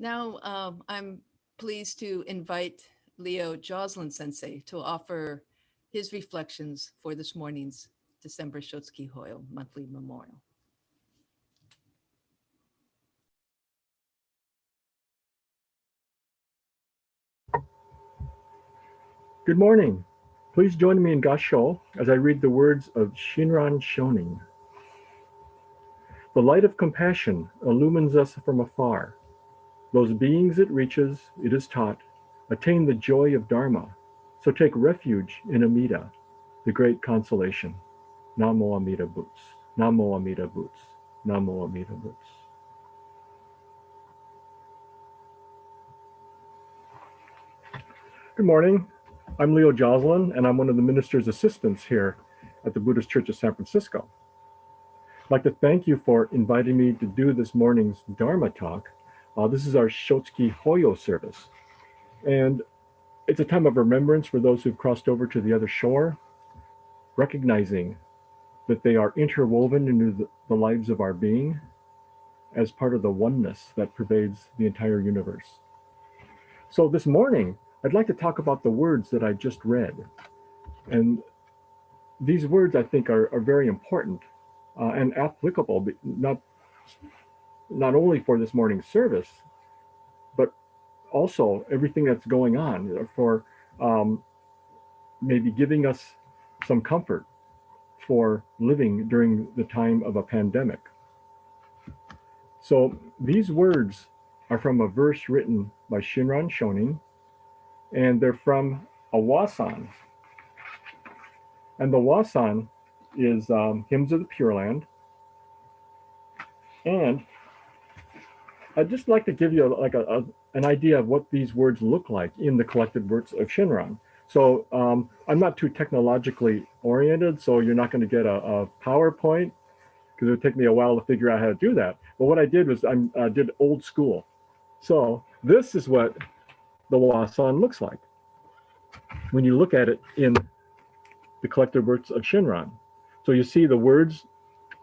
Now, I'm pleased to invite Leo Joslin Sensei to offer his reflections for this morning's December Shotsuki Hoyo monthly memorial. Good morning. Please join me in Gassho as I read the words of Shinran Shonin. The light of compassion illumines us from afar. Those beings it reaches, it is taught, attain the joy of Dharma. So take refuge in Amida, the Great Consolation. Namo Amida Butsu. Namo Amida Butsu. Namo Amida Butsu. Good morning. I'm Leo Joslin, and I'm one of the minister's assistants here at the Buddhist Church of San Francisco. I'd like to thank you for inviting me to do this morning's Dharma talk. This is our Shotsuki Hoyo service. And it's a time of remembrance for those who've crossed over to the other shore, recognizing that they are interwoven into the lives of our being as part of the oneness that pervades the entire universe. So this morning, I'd like to talk about the words that I just read. And these words, I think, are very important and applicable, not only for this morning's service, but also everything that's going on for maybe giving us some comfort for living during the time of a pandemic. So these words are from a verse written by Shinran Shonin, and they're from a wasan. And the wasan is Hymns of the Pure Land. And I'd just like to give you an idea of what these words look like in the collected works of Shinran. So I'm not too technologically oriented, so you're not going to get a PowerPoint, because it would take me a while to figure out how to do that. But what I did was I did old school. So this is what the wasan looks like when you look at it in the collected works of Shinran. So you see the words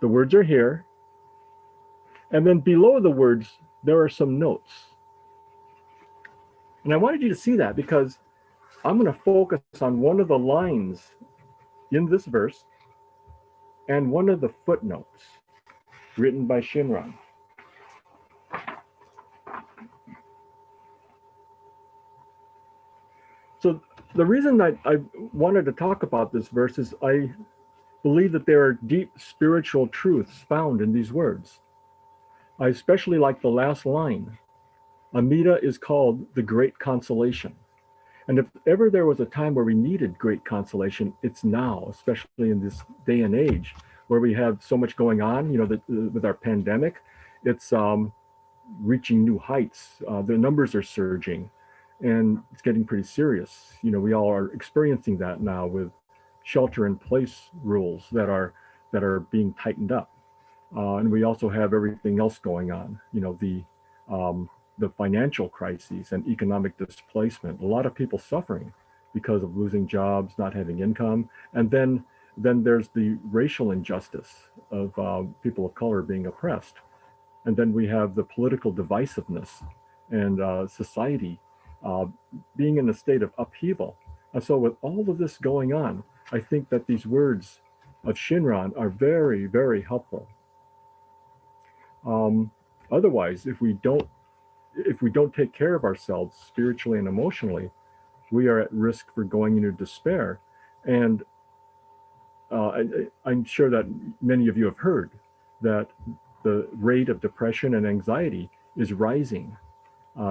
are here, and then below the words, there are some notes. And I wanted you to see that because I'm going to focus on one of the lines in this verse and one of the footnotes written by Shinran. So the reason I wanted to talk about this verse is I believe that there are deep spiritual truths found in these words. I especially like the last line. Amida is called the Great Consolation. And if ever there was a time where we needed great consolation, it's now, especially in this day and age where we have so much going on, with our pandemic. It's reaching new heights. The numbers are surging and it's getting pretty serious. We all are experiencing that now with shelter-in-place rules that are being tightened up. And we also have everything else going on, the financial crises and economic displacement. A lot of people suffering because of losing jobs, not having income. And then there's the racial injustice of people of color being oppressed. And then we have the political divisiveness and society being in a state of upheaval. And so with all of this going on, I think that these words of Shinran are very, very helpful. Otherwise, if we don't take care of ourselves spiritually and emotionally, we are at risk for going into despair. And I'm sure that many of you have heard that the rate of depression and anxiety is rising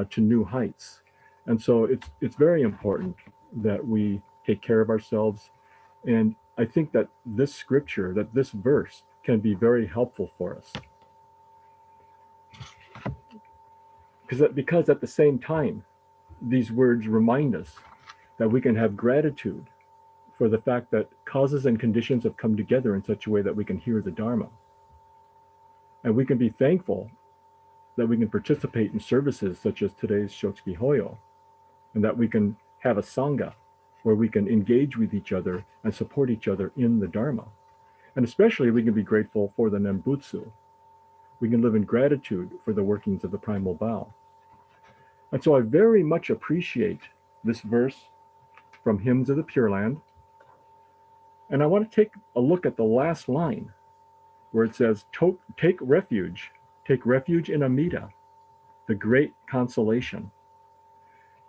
to new heights. And so it's very important that we take care of ourselves. And I think that this scripture, that this verse can be very helpful for us. Because at the same time, these words remind us that we can have gratitude for the fact that causes and conditions have come together in such a way that we can hear the Dharma. And we can be thankful that we can participate in services such as today's Shotsuki Hoyo, and that we can have a Sangha where we can engage with each other and support each other in the Dharma. And especially we can be grateful for the Nembutsu. We can live in gratitude for the workings of the primal Tao. And so I very much appreciate this verse from Hymns of the Pure Land. And I want to take a look at the last line where it says, take refuge in Amida, the great consolation.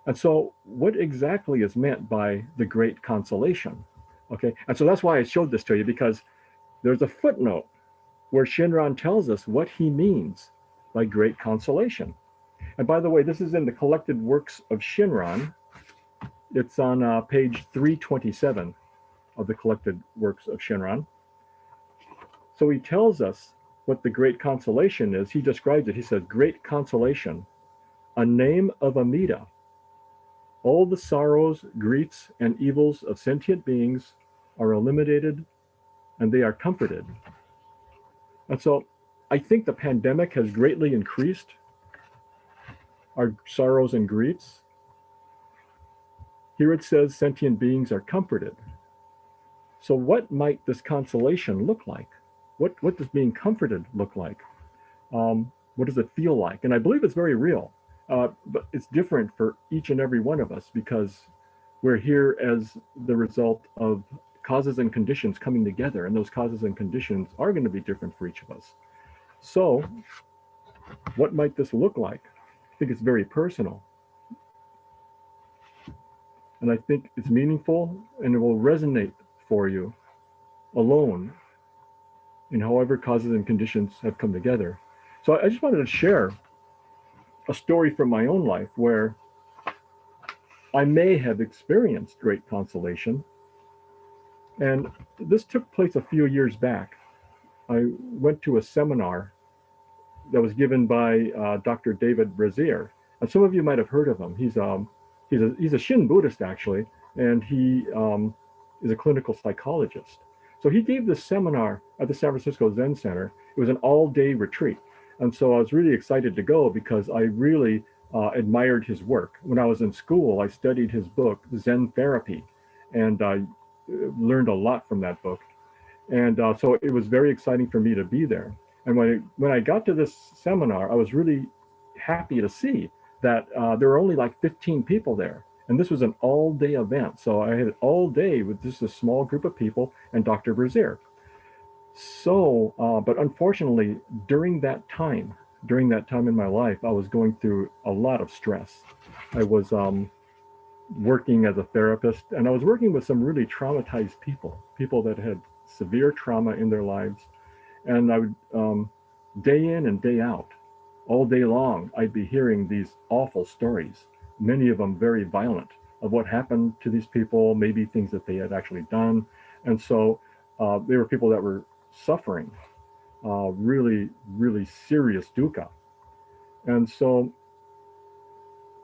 And so what exactly is meant by the great consolation? Okay, and so that's why I showed this to you, because there's a footnote where Shinran tells us what he means by great consolation. And by the way, this is in the collected works of Shinran. It's on page 327 of the collected works of Shinran. So he tells us what the great consolation is. He describes it. He says, great consolation, a name of Amida. All the sorrows, griefs, and evils of sentient beings are eliminated and they are comforted. And so I think the pandemic has greatly increased our sorrows and griefs. Here it says sentient beings are comforted. So what might this consolation look like? What does being comforted look like? What does it feel like? And I believe it's very real, but it's different for each and every one of us because we're here as the result of causes and conditions coming together, and those causes and conditions are going to be different for each of us. So what might this look like? I think it's very personal. And I think it's meaningful and it will resonate for you alone in however causes and conditions have come together. So I just wanted to share a story from my own life where I may have experienced great consolation. And this took place a few years back. I went to a seminar that was given by Dr. David Brazier. And some of you might have heard of him. He's a Shin Buddhist, actually, and he is a clinical psychologist. So he gave this seminar at the San Francisco Zen Center. It was an all-day retreat. And so I was really excited to go because I really admired his work. When I was in school, I studied his book, Zen Therapy, and I learned a lot from that book. And so it was very exciting for me to be there. And when I got to this seminar, I was really happy to see that there were only like 15 people there. And this was an all-day event. So I had all day with just a small group of people and Dr. Brazier. So, but unfortunately, during that time in my life, I was going through a lot of stress. I was working as a therapist, and I was working with some really traumatized people that had severe trauma in their lives. And I would, day in and day out, all day long, I'd be hearing these awful stories, many of them very violent, of what happened to these people, maybe things that they had actually done. And so they were people that were suffering really, really serious dukkha. And so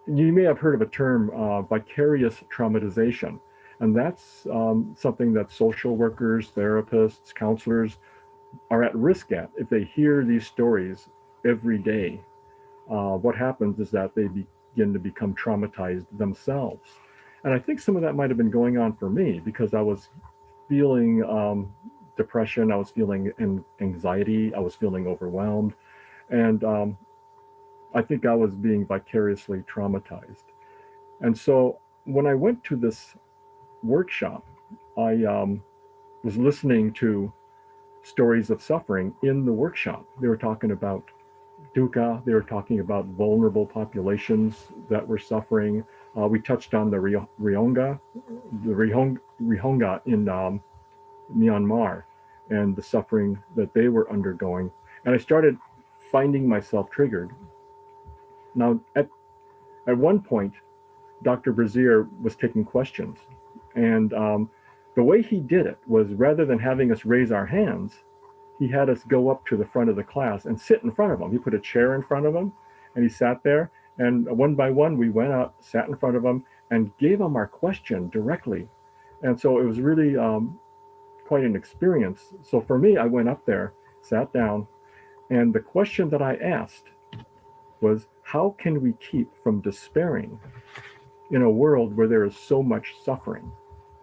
you may have heard of a term, vicarious traumatization. And that's something that social workers, therapists, counselors are at risk at. If they hear these stories every day, what happens is that they begin to become traumatized themselves. And I think some of that might have been going on for me because I was feeling depression, I was feeling anxiety, I was feeling overwhelmed. And I think I was being vicariously traumatized. And so when I went to this workshop, I was listening to stories of suffering in the workshop. They were talking about dukkha, they were talking about vulnerable populations that were suffering. We touched on the Rihonga in Myanmar and the suffering that they were undergoing. And I started finding myself triggered. Now, at one point, Dr. Brazier was taking questions. And the way he did it was rather than having us raise our hands, he had us go up to the front of the class and sit in front of him. He put a chair in front of him and he sat there. And one by one, we went up, sat in front of him, and gave him our question directly. And so it was really quite an experience. So for me, I went up there, sat down, and the question that I asked was, how can we keep from despairing in a world where there is so much suffering?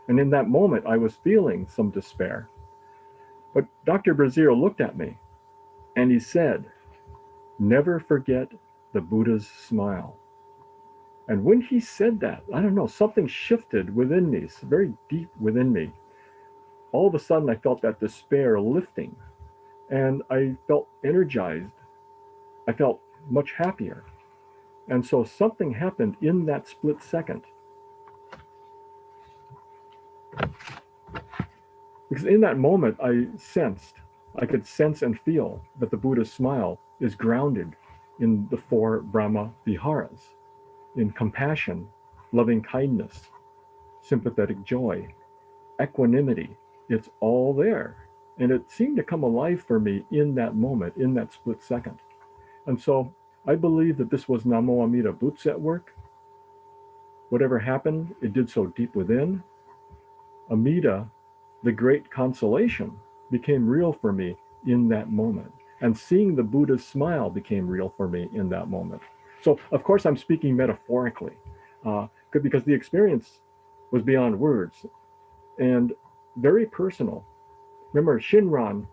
And in that moment, I was feeling some despair. But Dr. Brazier looked at me and he said, never forget the Buddha's smile. And when he said that, I don't know, something shifted within me, very deep within me. All of a sudden, I felt that despair lifting, and I felt energized. I felt much happier. And so something happened in that split second. Because in that moment, I could sense and feel that the Buddha's smile is grounded in the four Brahma Viharas, in compassion, loving kindness, sympathetic joy, equanimity. It's all there. And it seemed to come alive for me in that moment, in that split second. And so I believe that this was Namo Amida Butsu at work. Whatever happened, it did so deep within. Amida, the Great Consolation, became real for me in that moment. And seeing the Buddha's smile became real for me in that moment. So, of course, I'm speaking metaphorically, because the experience was beyond words and very personal. Remember, Shinran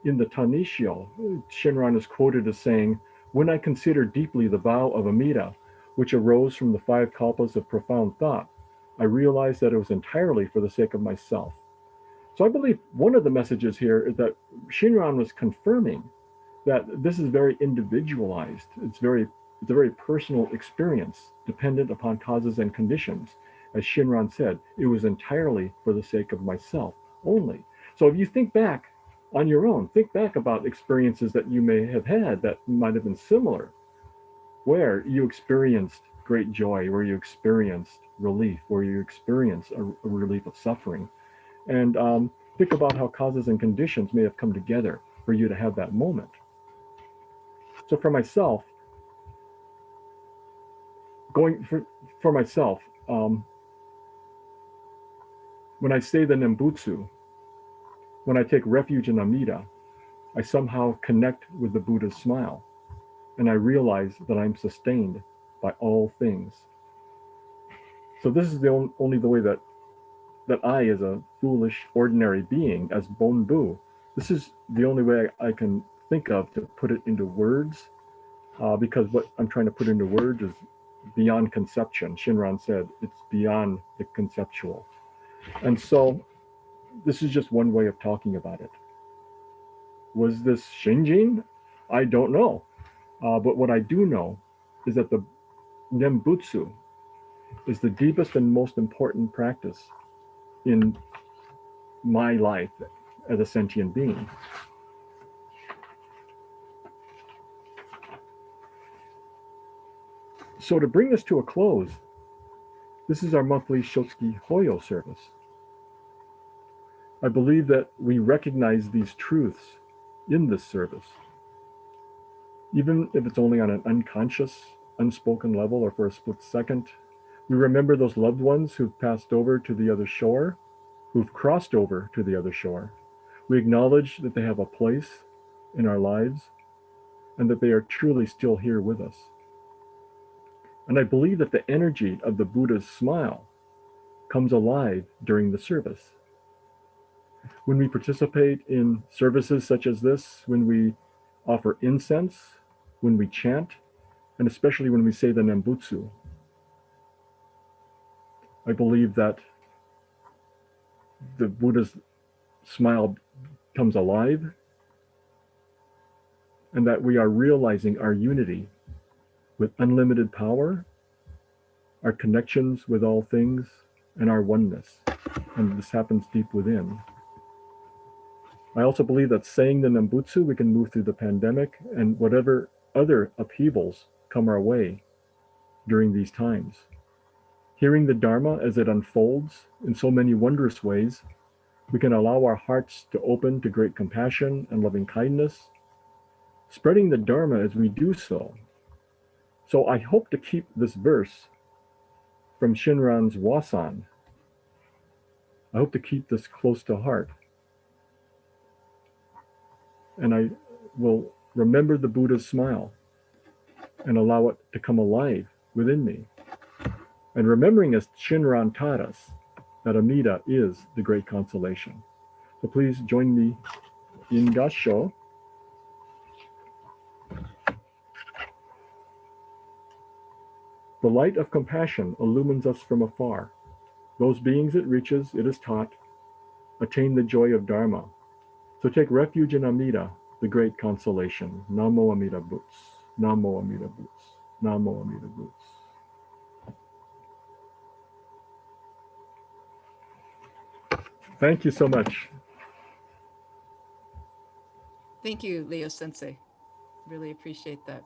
in the Tanishio, Shinran is quoted as saying, "When I consider deeply the vow of Amida, which arose from the 5 kalpas of profound thought, I realized that it was entirely for the sake of myself." So I believe one of the messages here is that Shinran was confirming that this is very individualized. It's a very personal experience, dependent upon causes and conditions. As Shinran said, it was entirely for the sake of myself only. So if you think back on your own, think back about experiences that you may have had that might have been similar, where you experienced great joy, where you experienced relief, where you experienced a relief of suffering. And think about how causes and conditions may have come together for you to have that moment. So for myself, going for myself, when I say the Nembutsu, when I take refuge in Amida, I somehow connect with the Buddha's smile, and I realize that I'm sustained by all things. So this is the only the way that I, as a foolish, ordinary being, as Bonbu, this is the only way I can think of to put it into words, because what I'm trying to put into words is beyond conception. Shinran said it's beyond the conceptual. And so this is just one way of talking about it. Was this Shinjin? I don't know. But what I do know is that the Nembutsu is the deepest and most important practice in my life as a sentient being. So to bring this to a close, this is our monthly Shotsuki Hoyo service. I believe that we recognize these truths in this service, even if it's only on an unconscious, unspoken level or for a split second. We remember those loved ones who've passed over to the other shore, who've crossed over to the other shore. We acknowledge that they have a place in our lives and that they are truly still here with us. And I believe that the energy of the Buddha's smile comes alive during the service. When we participate in services such as this, when we offer incense, when we chant, and especially when we say the Nembutsu, I believe that the Buddha's smile comes alive and that we are realizing our unity with unlimited power, our connections with all things, and our oneness. And this happens deep within. I also believe that saying the Nembutsu, we can move through the pandemic and whatever other upheavals come our way during these times. Hearing the Dharma as it unfolds in so many wondrous ways, we can allow our hearts to open to great compassion and loving kindness, spreading the Dharma as we do so. So I hope to keep this verse from Shinran's Wasan. I hope to keep this close to heart. And I will remember the Buddha's smile and allow it to come alive within me. And remembering, as Shinran taught us, that Amida is the Great Consolation. So please join me in Gasho. The light of compassion illumines us from afar. Those beings it reaches, it is taught, attain the joy of Dharma. So take refuge in Amida, the Great Consolation. Namo Amida Butsu. Namo Amida Butsu. Namo Amida Butsu. Thank you so much. Thank you, Leo Sensei. Really appreciate that.